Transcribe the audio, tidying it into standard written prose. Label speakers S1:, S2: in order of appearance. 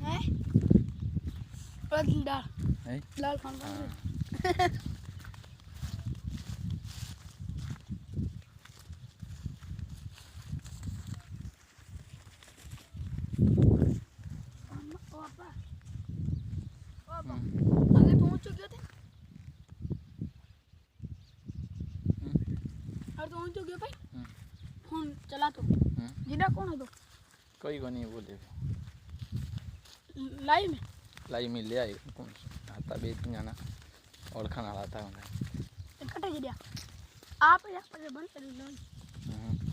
S1: हैं और दाल
S2: है
S1: दाल खाना आगे पहुंच चुके थे और पहुंच चुके भाई फोन चला तो जिना कौन है तो
S2: कोई को नहीं बोले
S1: लाइव
S2: में ले आए कौन आता बेच जाना और खाना लाता है उन्हें
S1: कटे गिरा आप या पर बंद कर लो